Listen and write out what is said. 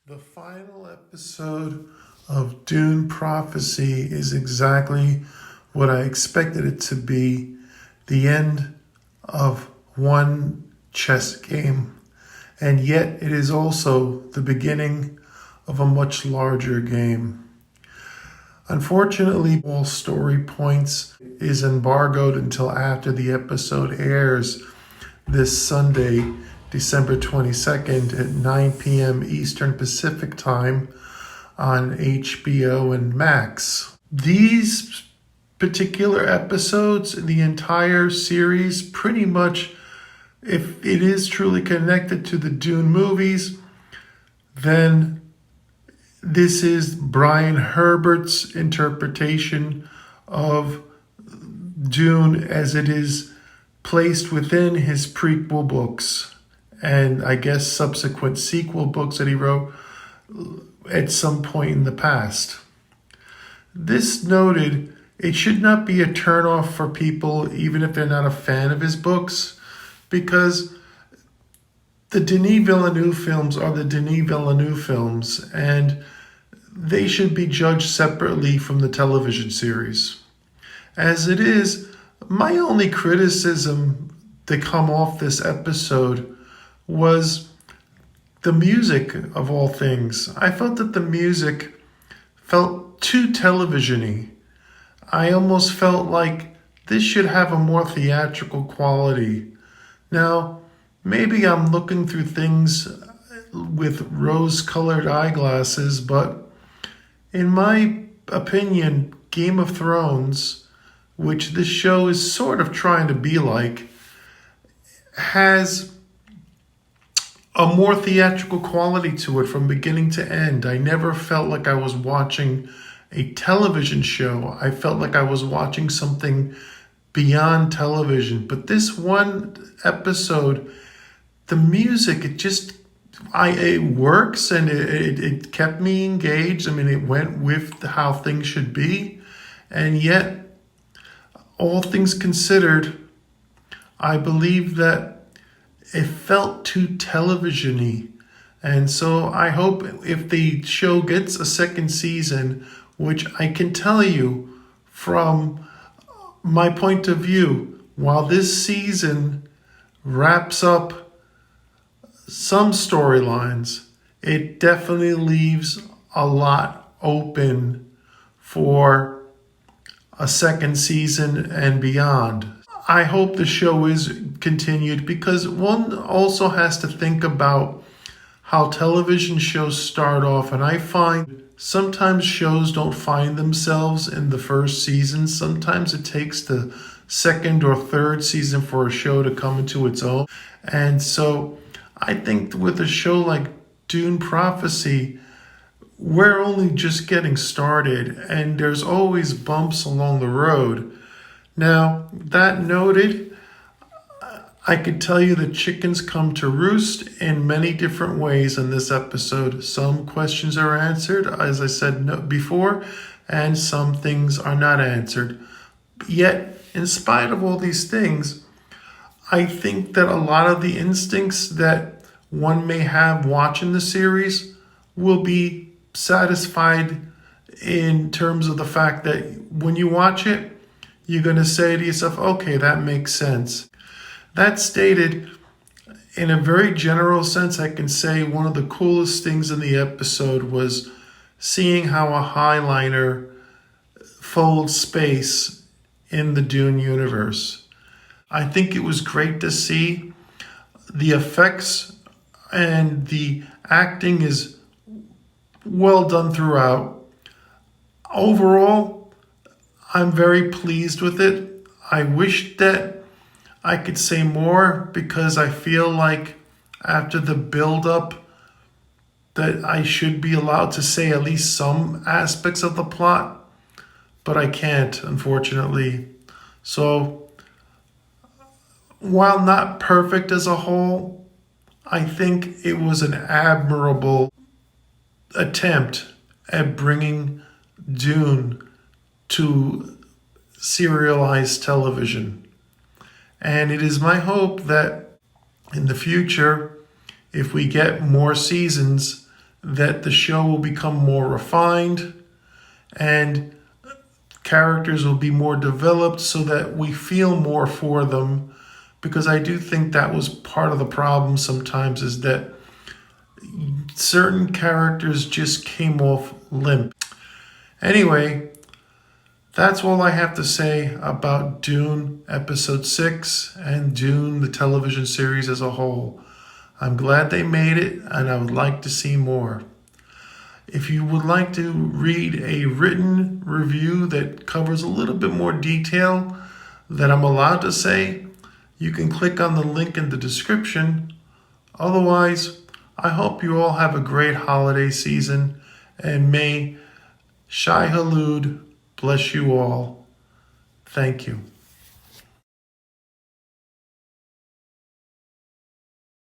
The final episode of Dune Prophecy is exactly what I expected it to be, the end of one chess game. And yet it is also the beginning of a much larger game. Unfortunately, all story points is embargoed until after the episode airs this Sunday, December 22nd at 9 p.m. Eastern Pacific Time on HBO and Max. These particular episodes, the entire series, pretty much, if it is truly connected to the Dune movies, then this is Brian Herbert's interpretation of Dune as it is placed within his prequel books and I guess subsequent sequel books that he wrote at some point in the past. This noted, it should not be a turnoff for people even if they're not a fan of his books, because the Denis Villeneuve films are the Denis Villeneuve films, and they should be judged separately from the television series. As it is, my only criticism to come off this episode was the music of all things. I felt that the music felt too television-y. I almost felt like this should have a more theatrical quality. Now, maybe I'm looking through things with rose-colored eyeglasses, but in my opinion, Game of Thrones, which this show is sort of trying to be like, has a more theatrical quality to it from beginning to end. I never felt like I was watching a television show. I felt like I was watching something beyond television. But this one episode, the music, it works, and it kept me engaged. I mean, it went with how things should be. And yet, all things considered, I believe that it felt too television-y. And so I hope if the show gets a second season, which I can tell you from my point of view, while this season wraps up some storylines, it definitely leaves a lot open for a second season and beyond. I hope the show is continued, because one also has to think about how television shows start off, and I find sometimes shows don't find themselves in the first season. Sometimes it takes the second or third season for a show to come into its own. And so I think with a show like Dune Prophecy, we're only just getting started, and there's always bumps along the road. Now, that noted, I could tell you the chickens come to roost in many different ways in this episode. Some questions are answered, as I said before, and some things are not answered. Yet, in spite of all these things, I think that a lot of the instincts that one may have watching the series will be satisfied in terms of the fact that when you watch it, you're going to say to yourself, okay, that makes sense. That stated, in a very general sense, I can say one of the coolest things in the episode was seeing how a highliner folds space in the Dune universe. I think it was great to see. The effects and the acting is well done throughout. Overall, I'm very pleased with it. I wish that I could say more, because I feel like after the build-up that I should be allowed to say at least some aspects of the plot, but I can't, unfortunately. So, while not perfect as a whole, I think it was an admirable attempt at bringing Dune to serialized television. And it is my hope that in the future, if we get more seasons, that the show will become more refined and characters will be more developed so that we feel more for them, because I do think that was part of the problem sometimes, is that certain characters just came off limp. Anyway, that's all I have to say about Dune Episode 6 and Dune, the television series as a whole. I'm glad they made it, and I would like to see more. If you would like to read a written review that covers a little bit more detail that I'm allowed to say, you can click on the link in the description. Otherwise, I hope you all have a great holiday season, and may Shai Halud bless you all. Thank you.